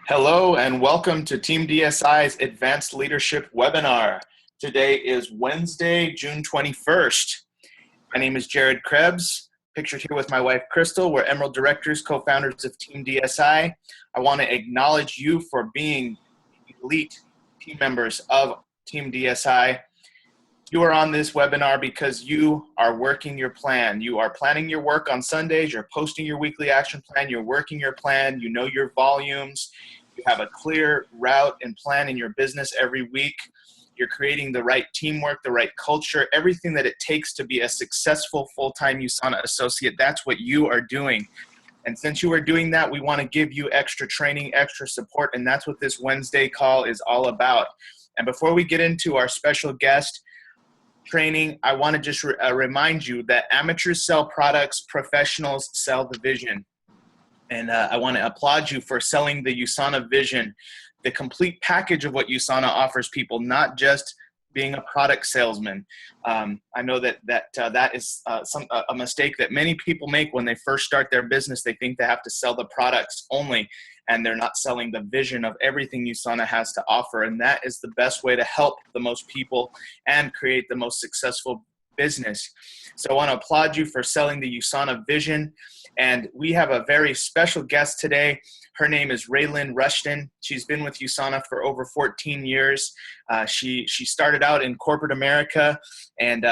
Hello and welcome to Team DSI's Advanced Leadership webinar. Today is Wednesday, June 21st. My name is Jared Krebs, pictured here with my wife Crystal. We're Emerald Directors, co-founders of Team DSI. I want to acknowledge you for being elite team members of Team DSI. You are on this webinar because you are working your plan. You are planning your work on Sundays. You're posting your weekly action plan. You're working your plan. You know your volumes. You have a clear route and plan in your business every week. You're creating the right teamwork, the right culture, everything that it takes to be a successful full-time USANA associate. That's what you are doing. And since you are doing that, we want to give you extra training, extra support, and that's what this Wednesday call is all about. And before we get into our special guest training, I want to just remind you that amateurs sell products, professionals sell the vision. And I want to applaud you for selling the USANA vision, the complete package of what USANA offers people, not just being a product salesman. I know that is a mistake that many people make when they first start their business. They think they have to sell the products only, and they're not selling the vision of everything USANA has to offer. And that is the best way to help the most people and create the most successful business. So I want to applaud you for selling the USANA vision. And we have a very special guest today. Her name is Raylyn Rushton. She's been with USANA for over 14 years. She started out in corporate America and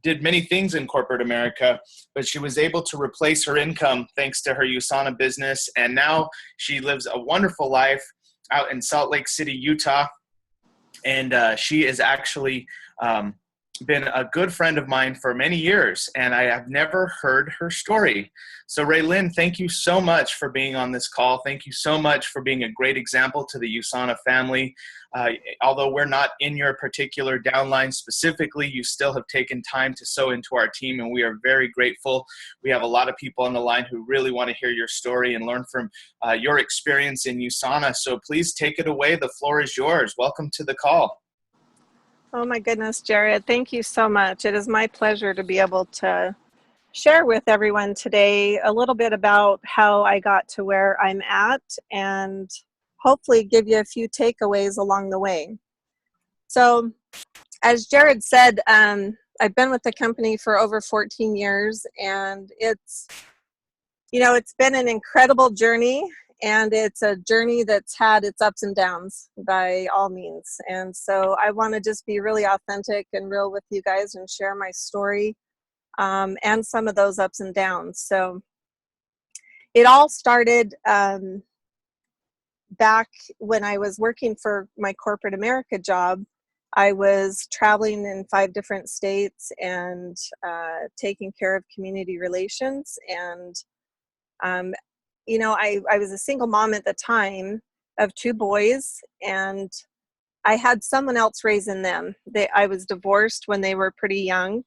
did many things in corporate America, but she was able to replace her income thanks to her USANA business. And now she lives a wonderful life out in Salt Lake City, Utah. And she is actually been a good friend of mine for many years, and I have never heard her story. So Raylyn, thank you so much for being on this call. Thank you so much for being a great example to the USANA family. Although we're not in your particular downline specifically, you still have taken time to sow into our team, and we are very grateful. We have a lot of people on the line who really want to hear your story and learn from your experience in USANA. So please take it away. The floor is yours. Welcome to the call. Oh my goodness, Jared, thank you so much. It is my pleasure to be able to share with everyone today a little bit about how I got to where I'm at and hopefully give you a few takeaways along the way. So as Jared said, I've been with the company for over 14 years, and it's been an incredible journey. And it's a journey that's had its ups and downs by all means. And so I want to just be really authentic and real with you guys and share my story and some of those ups and downs. So it all started back when I was working for my corporate America job. I was traveling in 5 different states and taking care of community relations. And I was a single mom at the time of 2 boys, and I had someone else raising them. I was divorced when they were pretty young,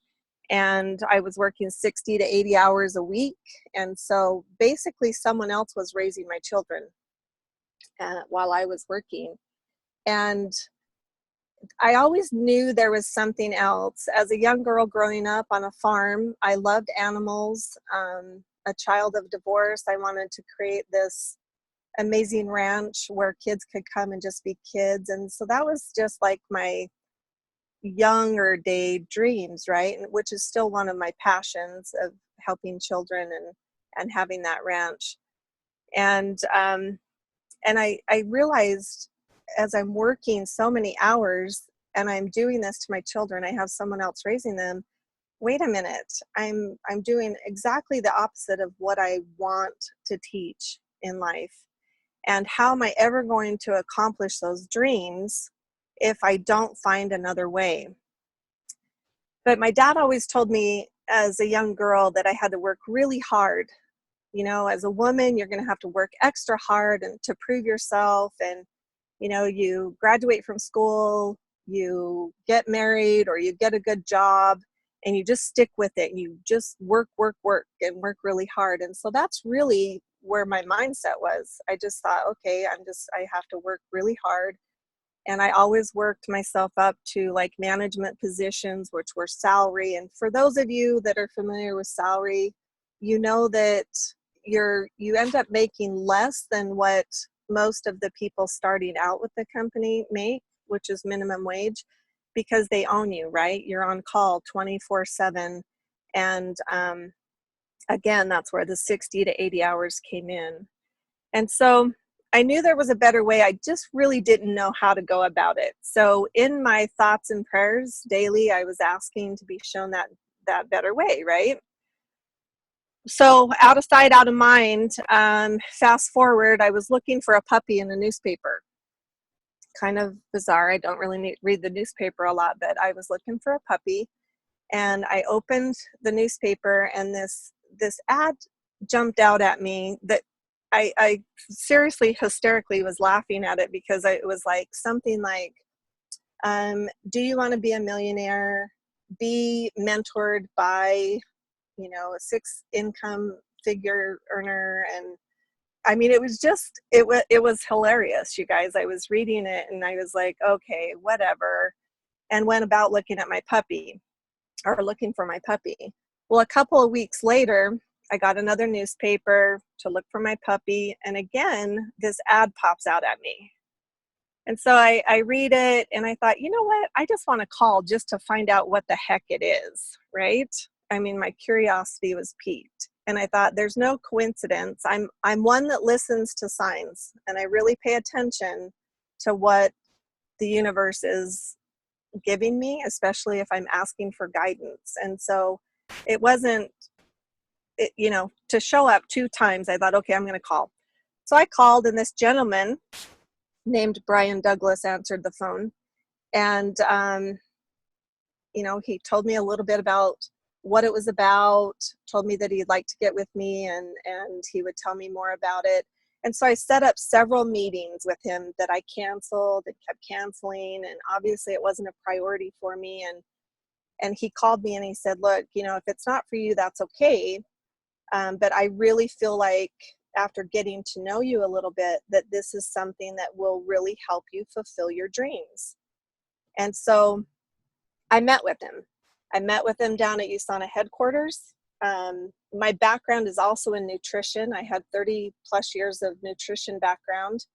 and I was working 60 to 80 hours a week. And so basically someone else was raising my children while I was working. And I always knew there was something else. As a young girl growing up on a farm, I loved animals. A child of divorce, I wanted to create this amazing ranch where kids could come and just be kids. And so that was just like my younger day dreams, right? And which is still one of my passions, of helping children and having that ranch. And I realized as I'm working so many hours and I'm doing this to my children, I have someone else raising them. Wait a minute, I'm doing exactly the opposite of what I want to teach in life. And how am I ever going to accomplish those dreams if I don't find another way? But my dad always told me as a young girl that I had to work really hard. As a woman, you're going to have to work extra hard and to prove yourself. And, you graduate from school, you get married, or you get a good job, and you just stick with it. You just work, and work really hard. And so that's really where my mindset was. I just thought, okay, I have to work really hard. And I always worked myself up to like management positions, which were salary. And for those of you that are familiar with salary, you know that you end up making less than what most of the people starting out with the company make, which is minimum wage, because they own you, right? You're on call 24/7. And again, that's where the 60 to 80 hours came in. And so I knew there was a better way. I just really didn't know how to go about it. So in my thoughts and prayers daily, I was asking to be shown that better way, right? So out of sight, out of mind, fast forward, I was looking for a puppy in a newspaper. Kind of bizarre. I don't really read the newspaper a lot, but I was looking for a puppy, and I opened the newspaper, and this ad jumped out at me that I seriously hysterically was laughing at it, because it was like something like, do you want to be a millionaire? Be mentored by, a six income figure earner. And I mean, it was hilarious, you guys. I was reading it and I was like, okay, whatever, and went about looking at my puppy, or looking for my puppy. Well, a couple of weeks later, I got another newspaper to look for my puppy, and again, this ad pops out at me. And so I read it, and I thought, you know what? I just want to call just to find out what the heck it is, right? I mean, my curiosity was piqued. And I thought, there's no coincidence. I'm one that listens to signs, and I really pay attention to what the universe is giving me, especially if I'm asking for guidance. And so it wasn't, to show up 2 times, I thought, okay, I'm going to call. So I called, and this gentleman named Brian Douglas answered the phone. And, he told me a little bit about what it was about, told me that he'd like to get with me, and he would tell me more about it. And so I set up several meetings with him that I canceled and kept canceling. And obviously it wasn't a priority for me. And he called me and he said, look, if it's not for you, that's okay. But I really feel like, after getting to know you a little bit, that this is something that will really help you fulfill your dreams. And so I met with him. I met with him down at USANA headquarters. My background is also in nutrition. I had 30 plus years of nutrition background.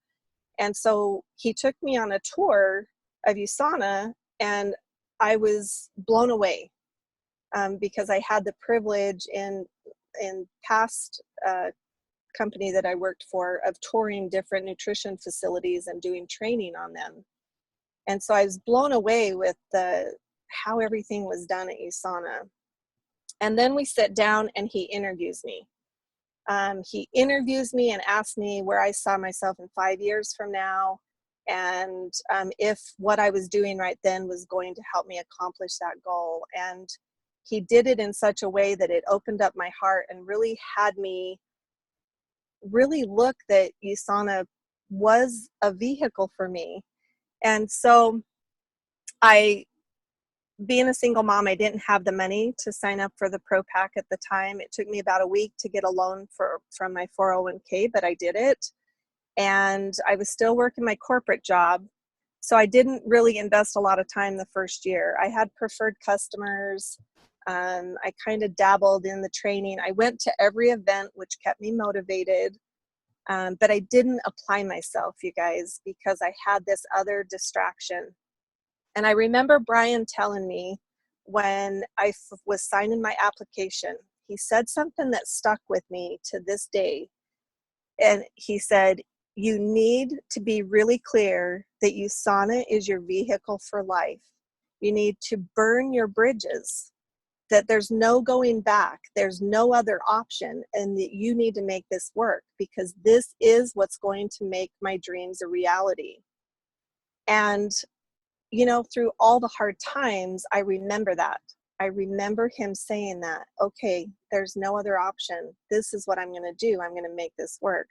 And so he took me on a tour of USANA, and I was blown away, because I had the privilege in past company that I worked for of touring different nutrition facilities and doing training on them. And so I was blown away with how everything was done at USANA. And then we sit down and he interviews me. He interviews me and asks me where I saw myself in 5 years from now, and if what I was doing right then was going to help me accomplish that goal. And he did it in such a way that it opened up my heart and really had me really look that USANA was a vehicle for me. And so being a single mom, I didn't have the money to sign up for the Pro Pack at the time. It took me about a week to get a loan from my 401k, but I did it. And I was still working my corporate job. So I didn't really invest a lot of time the first year. I had preferred customers. I kind of dabbled in the training. I went to every event, which kept me motivated. But I didn't apply myself, you guys, because I had this other distraction. And I remember Brian telling me when I was signing my application, he said something that stuck with me to this day. And he said, you need to be really clear that USANA is your vehicle for life. You need to burn your bridges, that there's no going back. There's no other option, and that you need to make this work, because this is what's going to make my dreams a reality. And through all the hard times, I remember that. I remember him saying that, okay, there's no other option. This is what I'm going to do. I'm going to make this work.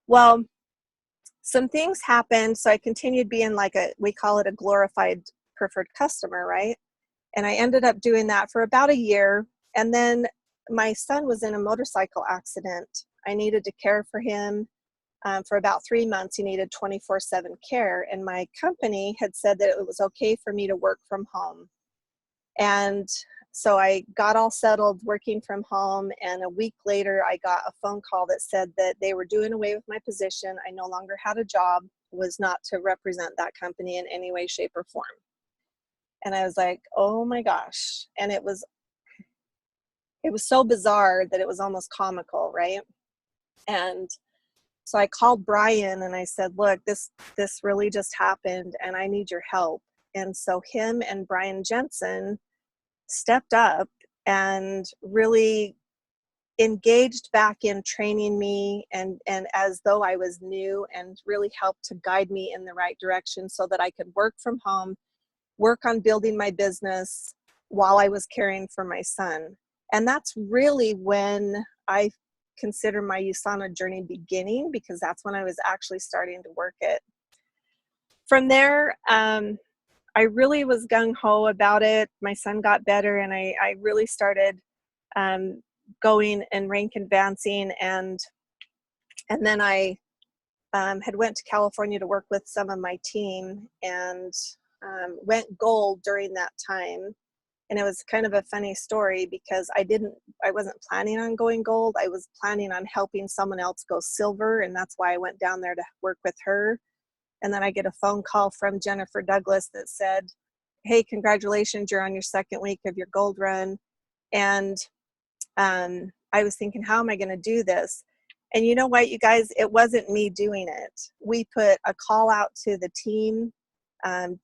Well, some things happened. So I continued being we call it a glorified preferred customer, right? And I ended up doing that for about a year. And then my son was in a motorcycle accident. I needed to care for him. For about 3 months, he needed 24/7 care. And my company had said that it was okay for me to work from home. And So I got all settled working from home, and a week later I got a phone call that said that they were doing away with my position. I no longer had a job, was not to represent that company in any way, shape, or form. And I was like, oh my gosh. And it was so bizarre that it was almost comical, right? And so I called Brian and I said, look, this really just happened and I need your help. And so him and Brian Jensen stepped up and really engaged back in training me, and as though I was new, and really helped to guide me in the right direction so that I could work from home, work on building my business while I was caring for my son. And that's really when I consider my USANA journey beginning, because that's when I was actually starting to work it. From there, I really was gung-ho about it. My son got better, and I really started going and rank advancing, and then I had went to California to work with some of my team, and went gold during that time. And it was kind of a funny story because I wasn't planning on going gold. I was planning on helping someone else go silver, and that's why I went down there to work with her. And then I get a phone call from Jennifer Douglas that said, hey, congratulations, you're on your second week of your gold run. And I was thinking, how am I going to do this? And you know what, you guys, it wasn't me doing it. We put a call out to the team.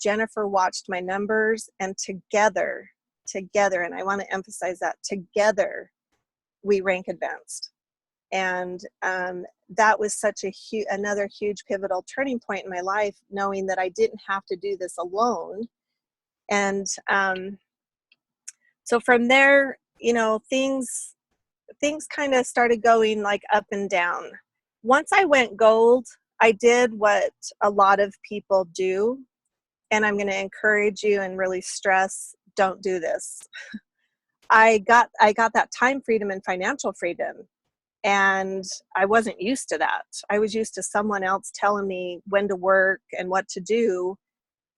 Jennifer watched my numbers, and together, and I want to emphasize that, together, we rank advanced. And that was such another huge pivotal turning point in my life, knowing that I didn't have to do this alone. And so from there, things kind of started going like up and down. Once I went gold, I did what a lot of people do, and I'm going to encourage you and really stress, don't do this. I got that time freedom and financial freedom, and I wasn't used to that. I was used to someone else telling me when to work and what to do.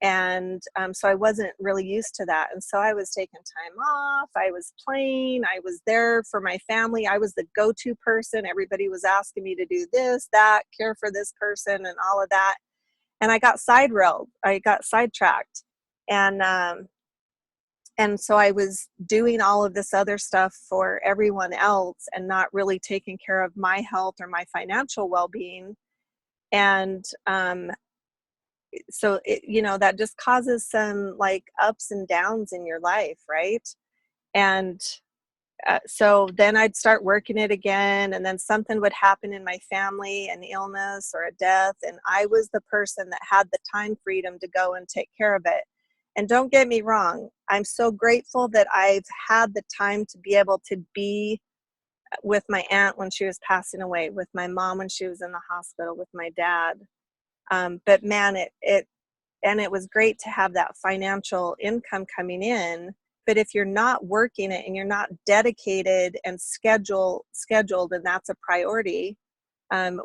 And so I wasn't really used to that. And so I was taking time off. I was playing. I was there for my family. I was the go-to person. Everybody was asking me to do this, that, care for this person, and all of that. And I got I got sidetracked. And so I was doing all of this other stuff for everyone else and not really taking care of my health or my financial well-being. And so that just causes some like ups and downs in your life, right? And so then I'd start working it again, and then something would happen in my family, an illness or a death, and I was the person that had the time freedom to go and take care of it. And don't get me wrong, I'm so grateful that I've had the time to be able to be with my aunt when she was passing away, with my mom when she was in the hospital, with my dad. But man, it was great to have that financial income coming in. But if you're not working it and you're not dedicated and scheduled, and that's a priority,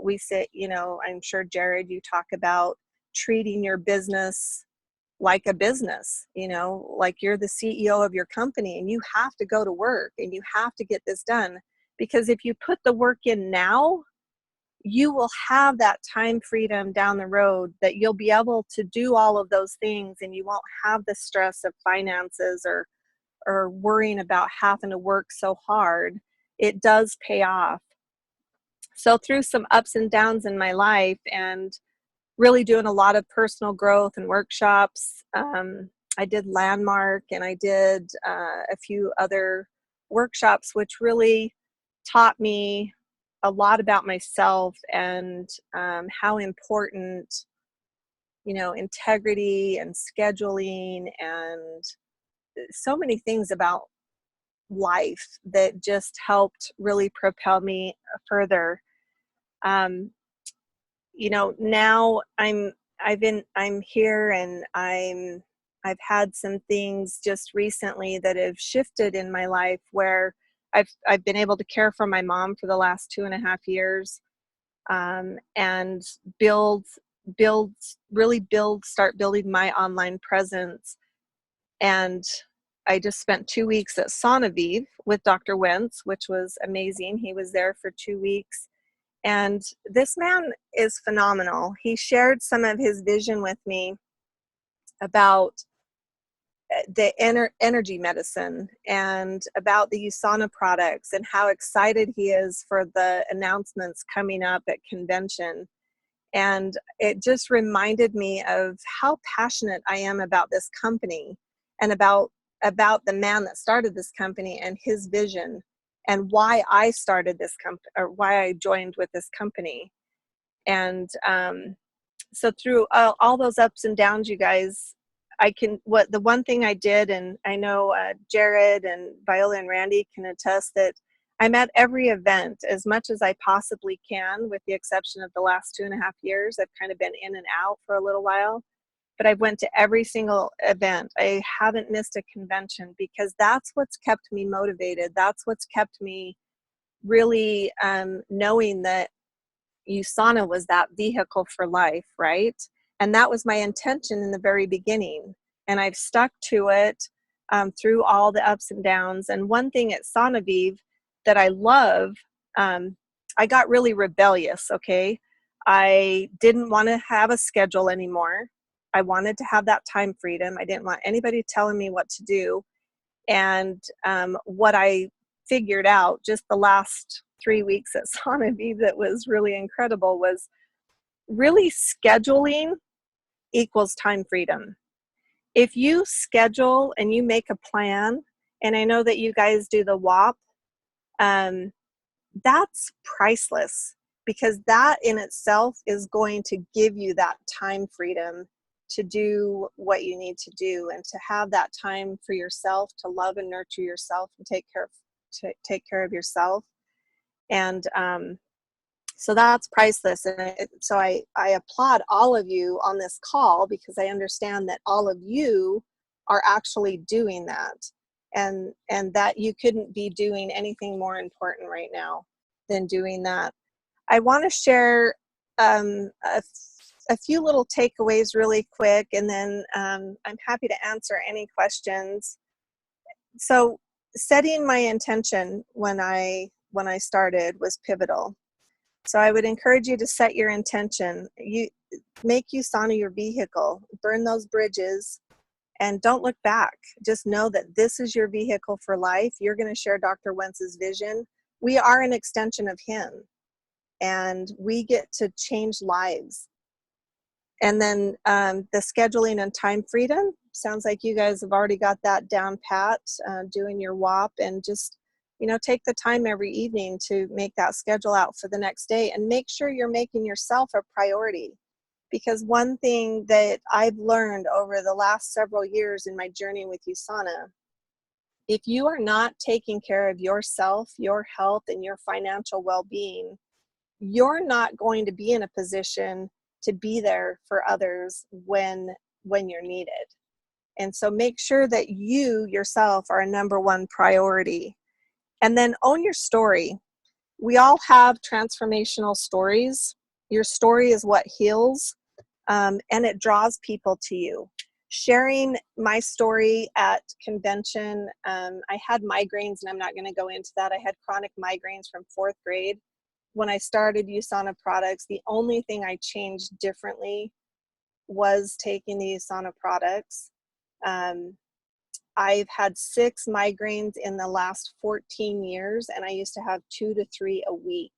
we say, I'm sure, Jared, you talk about treating your business like a business, like you're the CEO of your company and you have to go to work and you have to get this done. Because if you put the work in now, you will have that time freedom down the road that you'll be able to do all of those things, and you won't have the stress of finances or worrying about having to work so hard. It does pay off. So through some ups and downs in my life and really doing a lot of personal growth and workshops, I did Landmark, and I did a few other workshops, which really taught me a lot about myself and how important, integrity and scheduling and so many things about life that just helped really propel me further. Now I'm here, and I've had some things just recently that have shifted in my life where I've been able to care for my mom for the last 2.5 years, and start building my online presence. And I just spent 2 weeks at USANA with Dr. Wentz, which was amazing. He was there for 2 weeks. And this man is phenomenal. He shared some of his vision with me about the energy medicine and about the USANA products and how excited he is for the announcements coming up at convention. And it just reminded me of how passionate I am about this company and about the man that started this company and his vision and why I started this company, or why I joined with this company. And so through all those ups and downs, you guys, the one thing I did, and I know Jared and Viola and Randy can attest that I'm at every event as much as I possibly can, with the exception of the last 2.5 years. I've kind of been in and out for a little while, but I went to every single event. I haven't missed a convention, because that's what's kept me motivated. That's what's kept me really knowing that USANA was that vehicle for life, right? And that was my intention in the very beginning. And I've stuck to it through all the ups and downs. And one thing at Sonaviv that I love, I got really rebellious, okay? I didn't want to have a schedule anymore. I wanted to have that time freedom. I didn't want anybody telling me what to do. And what I figured out just the last 3 weeks at Sonaviv that was really incredible was really scheduling equals time freedom. If you schedule and you make a plan, and I know that you guys do the WAP, that's priceless, because that in itself is going to give you that time freedom to do what you need to do, and to have that time for yourself, to love and nurture yourself and take care of yourself. And so that's priceless. And so I applaud all of you on this call, because I understand that all of you are actually doing that, and that you couldn't be doing anything more important right now than doing that. I want to share a few little takeaways really quick, and then I'm happy to answer any questions. So setting my intention when I started was pivotal. So I would encourage you to set your intention. You make USANA your vehicle, burn those bridges, and don't look back. Just know that this is your vehicle for life. You're going to share Dr. Wentz's vision. We are an extension of him, and we get to change lives. And then the scheduling and time freedom, sounds like you guys have already got that down pat, doing your WAP, and just, take the time every evening to make that schedule out for the next day, and make sure you're making yourself a priority. Because one thing that I've learned over the last several years in my journey with USANA, if you are not taking care of yourself, your health, and your financial well-being, you're not going to be in a position to be there for others when you're needed. And so make sure that you yourself are a number one priority. And then own your story. We all have transformational stories. Your story is what heals, and it draws people to you. Sharing my story at convention, I had migraines, and I'm not going to go into that. I had chronic migraines from 4th grade. When I started USANA products, the only thing I changed differently was taking the USANA products. I've had 6 migraines in the last 14 years, and I used to have 2 to 3 a week.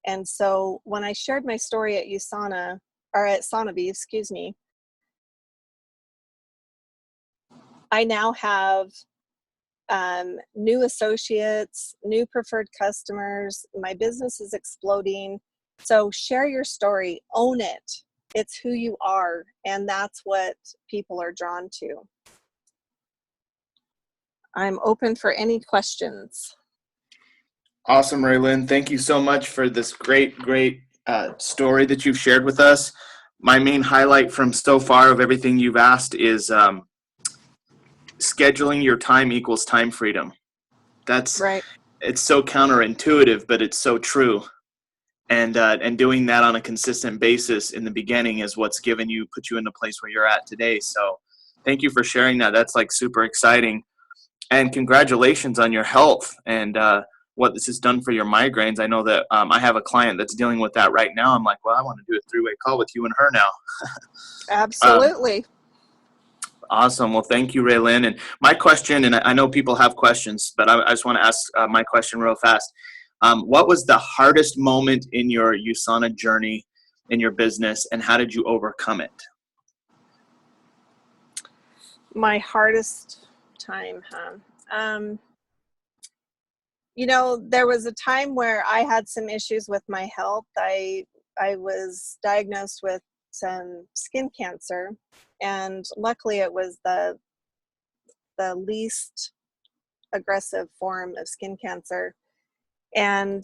And so when I shared my story at USANA, or at Sonaviv, excuse me, I now have new associates, new preferred customers. My business is exploding. So share your story, own it. It's who you are, and that's what people are drawn to. I'm open for any questions. Awesome, Raylyn. Thank you so much for this great story that you've shared with us. My main highlight from so far of everything you've asked is scheduling your time equals time freedom. That's right. It's so counterintuitive, but it's so true. And doing that on a consistent basis in the beginning is what's put you in the place where you're at today. So thank you for sharing that. That's like super exciting. And congratulations on your health and what this has done for your migraines. I know that I have a client that's dealing with that right now. I'm like, well, I want to do a three-way call with you and her now. Um, Absolutely. Awesome. Well, thank you, Raylyn. And my question, and I know people have questions, but I just want to ask my question real fast. What was the hardest moment in your USANA journey in your business, and how did you overcome it? My hardest time, huh? Um, there was a time where I had some issues with my health. I was diagnosed with some skin cancer, and luckily it was the least aggressive form of skin cancer. And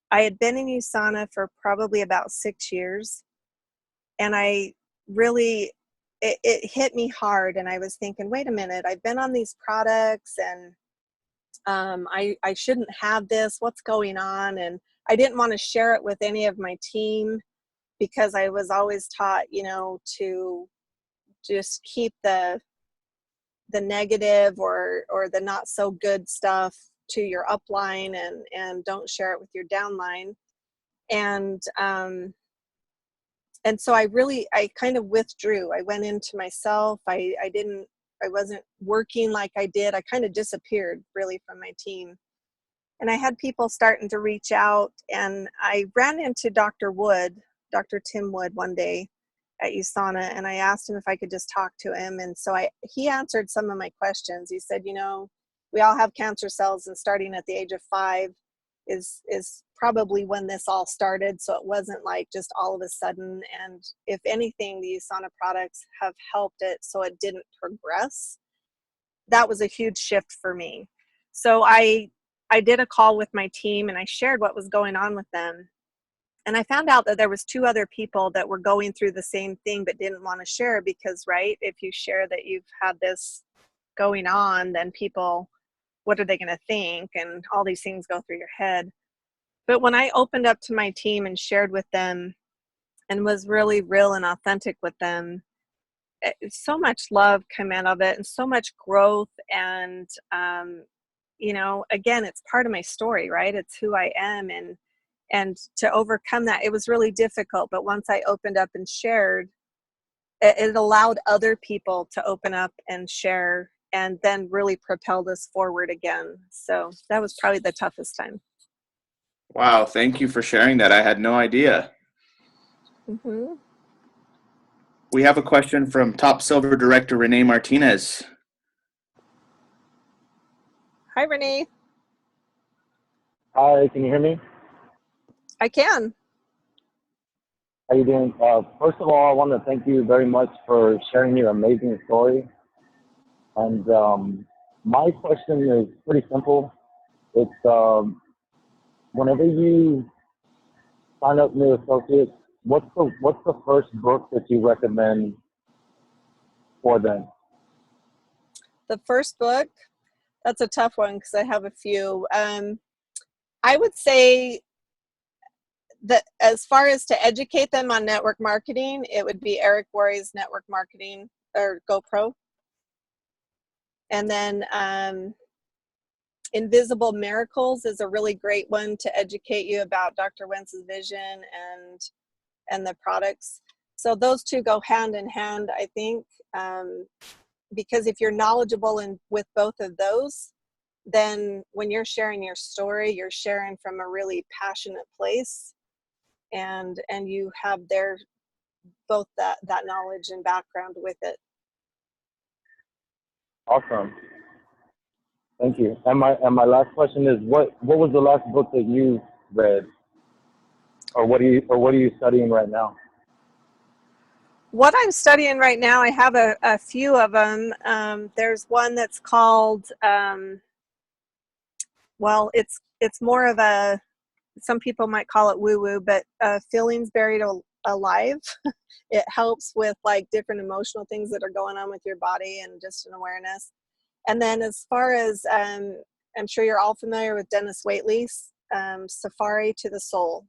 I had been in USANA for probably about 6 years, and I really it hit me hard. And I was thinking, wait a minute, I've been on these products, and I shouldn't have this. What's going on? And I didn't want to share it with any of my team because I was always taught, to just keep the negative or the not so good stuff to your upline, and don't share it with your downline. And and so I kind of withdrew. I went into myself. I wasn't working like I did. I kind of disappeared really from my team. And I had people starting to reach out, and I ran into Dr. Tim Wood one day at USANA, and I asked him if I could just talk to him. And so he answered some of my questions. He said, we all have cancer cells, and starting at the age of 5 is probably when this all started. So it wasn't like just all of a sudden. And if anything, the USANA products have helped it so it didn't progress. That was a huge shift for me. So I did a call with my team, and I shared what was going on with them. And I found out that there was 2 other people that were going through the same thing but didn't want to share because, right, if you share that you've had this going on, then people, what are they going to think? And all these things go through your head. But when I opened up to my team and shared with them and was really real and authentic with them, so much love came out of it, and so much growth. And again, it's part of my story, right? It's who I am. And to overcome that, it was really difficult. But once I opened up and shared, it allowed other people to open up and share, and then really propelled us forward again. So that was probably the toughest time. Wow, thank you for sharing that. I had no idea. Mm-hmm. We have a question from Top Silver Director Renee Martinez. Hi, Renee. Hi, can you hear me? I can. How you doing? First of all, I want to thank you very much for sharing your amazing story. And my question is pretty simple. It's whenever you sign up new associates, what's the first book that you recommend for them? The first book, that's a tough one because I have a few. I would say that as far as to educate them on network marketing, it would be Eric Worre's Network Marketing or GoPro. And then Invisible Miracles is a really great one to educate you about Dr. Wentz's vision and the products. So those 2 go hand in hand, I think, because if you're knowledgeable with both of those, then when you're sharing your story, you're sharing from a really passionate place, and you have both that knowledge and background with it. Awesome. Thank you. And my last question is, what was the last book that you read, or what are you studying right now? What I'm studying right now, I have a few of them. There's one that's called, well, it's more of a, some people might call it woo-woo, but Feelings Buried Alive. It helps with like different emotional things that are going on with your body and just an awareness. And then as far as, I'm sure you're all familiar with Dennis Waitley's Safari to the Soul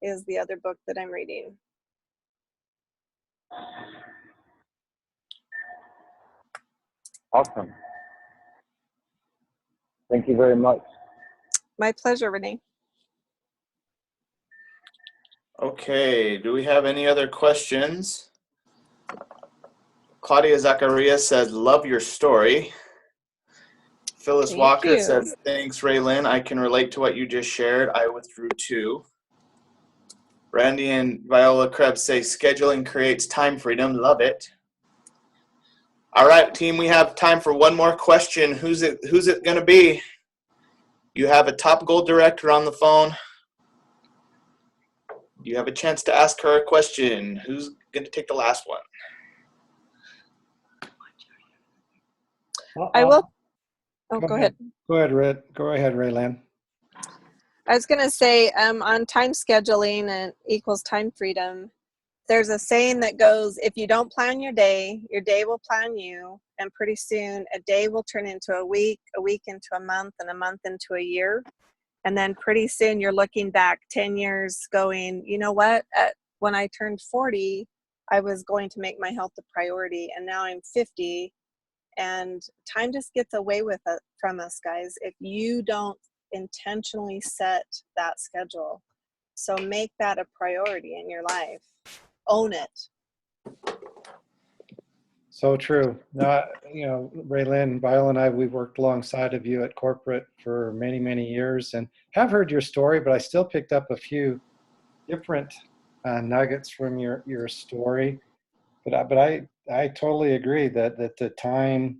is the other book that I'm reading. Awesome. Thank you very much. My pleasure, Renee. Okay, do we have any other questions? Claudia Zacharias says, love your story. Phyllis Thank Walker you. says, thanks, Raylyn. I can relate to what you just shared. I withdrew too. Randy and Viola Krebs say, scheduling creates time freedom. Love it. All right, team, we have time for one more question. Who's it going to be? You have a top goal director on the phone. You have a chance to ask her a question. Who's going to take the last one? I will. Oh, go ahead. Go ahead, Raylyn. I was going to say on time scheduling and equals time freedom, there's a saying that goes, if you don't plan your day will plan you. And pretty soon a day will turn into a week into a month, and a month into a year. And then pretty soon you're looking back 10 years going, you know what, when I turned 40, I was going to make my health a priority. And now I'm 50. And time just gets away from us, guys, if you don't intentionally set that schedule. So make that a priority in your life. Own it. So true. Raylyn, Viola, and I, we've worked alongside of you at corporate for many, many years, and have heard your story, but I still picked up a few different nuggets from your story. But I totally agree that the time,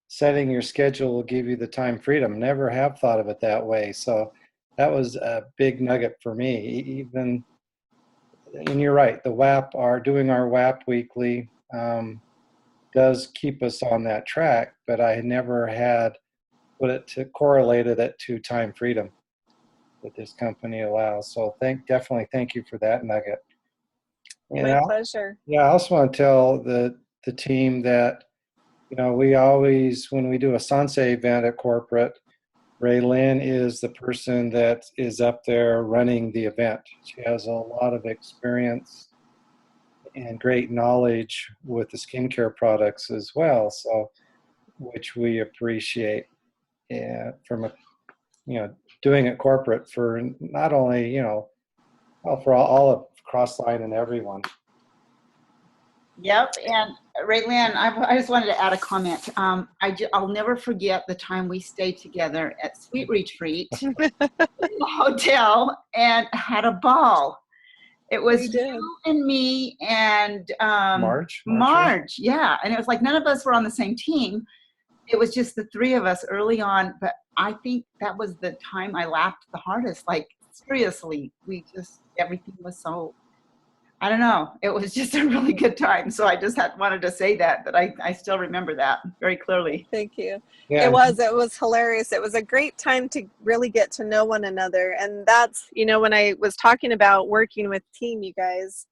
setting your schedule will give you the time freedom. Never have thought of it that way. So that was a big nugget for me. Even, and you're right, the doing our WAP weekly does keep us on that track, but I never had correlated it to time freedom that this company allows. So definitely thank you for that nugget. My pleasure. Yeah, I also want to tell the team that, we always, when we do a Sanse event at corporate, Raylyn is the person that is up there running the event. She has a lot of experience and great knowledge with the skincare products as well, so which we appreciate from doing it corporate for not only for all of Crossline and everyone. Yep, and Raylyn, I just wanted to add a comment. I'll never forget the time we stayed together at Sweet Retreat in the hotel and had a ball. It was you and me and Marge, yeah. And it was like none of us were on the same team. It was just the three of us early on. But I think that was the time I laughed the hardest. Like, seriously, everything was so, I don't know. It was just a really good time. So I just wanted to say that I still remember that very clearly. Thank you. Yeah. It was hilarious. It was a great time to really get to know one another. And that's, when I was talking about working with team, you guys,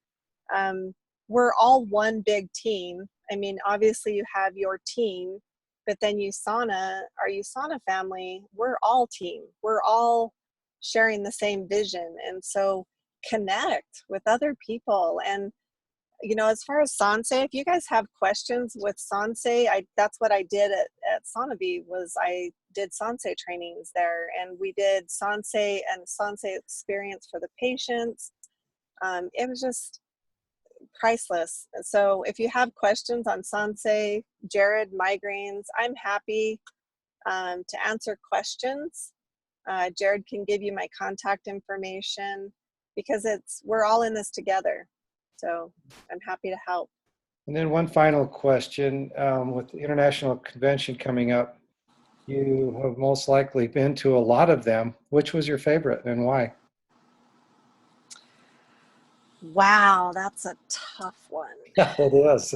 we're all one big team. I mean, obviously you have your team, but then our USANA family, we're all team. We're all sharing the same vision. And so connect with other people. And as far as Sanse, if you guys have questions with Sanse, that's what I did at Sonovi, was I did Sanse trainings there, and we did Sanse and Sanse experience for the patients. It was just priceless. So if you have questions on Sanse, Jared, migraines, I'm happy to answer questions. Jared can give you my contact information, because we're all in this together. So I'm happy to help. And then one final question, with the International Convention coming up, you have most likely been to a lot of them. Which was your favorite and why? Wow, that's a tough one. Yeah, it is.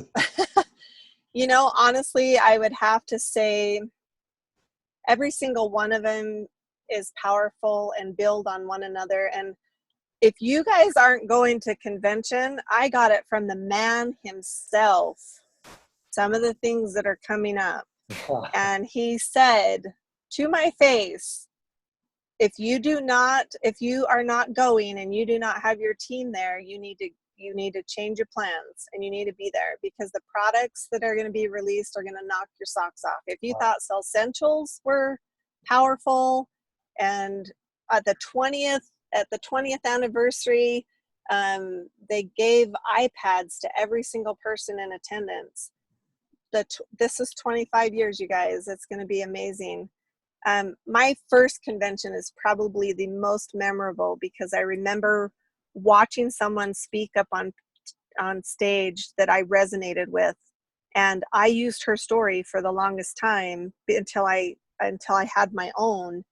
Honestly, I would have to say every single one of them is powerful and build on one another. And if you guys aren't going to convention, I got it from the man himself, some of the things that are coming up. And he said to my face, if you are not going and you do not have your team there, you need to change your plans and you need to be there, because the products that are going to be released are going to knock your socks off. If you thought Cell Essentials were powerful, and at the 20th anniversary, they gave iPads to every single person in attendance. This is 25 years, you guys. It's going to be amazing. My first convention is probably the most memorable, because I remember watching someone speak up on stage that I resonated with, and I used her story for the longest time until I had my own.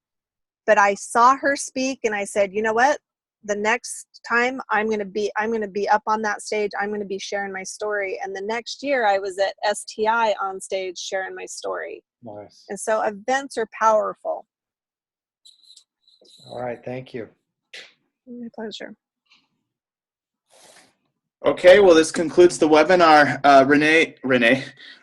But I saw her speak and I said, you know what? The next time I'm going to be up on that stage. I'm going to be sharing my story. And the next year I was at STI on stage sharing my story. Nice. And so events are powerful. All right. Thank you. My pleasure. Okay, well, this concludes the webinar.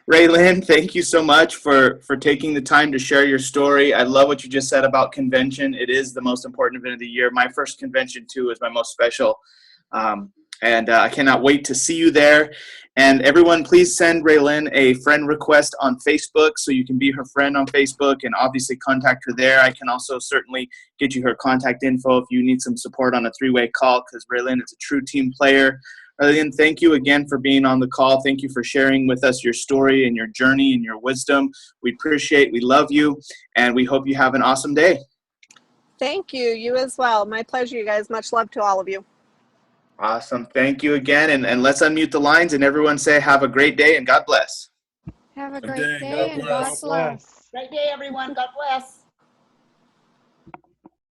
Raylyn, thank you so much for taking the time to share your story. I love what you just said about convention. It is the most important event of the year. My first convention, too, is my most special. And I cannot wait to see you there. And everyone, please send Raylyn a friend request on Facebook so you can be her friend on Facebook and obviously contact her there. I can also certainly get you her contact info if you need some support on a three-way call, because Raylyn is a true team player. Raylyn, thank you again for being on the call. Thank you for sharing with us your story and your journey and your wisdom. We appreciate, we love you, and we hope you have an awesome day. Thank you. You as well. My pleasure, you guys. Much love to all of you. Awesome. Thank you again. And let's unmute the lines and everyone say have a great day and God bless. Have a Good great day. day God and bless. God bless. Great day, everyone. God bless.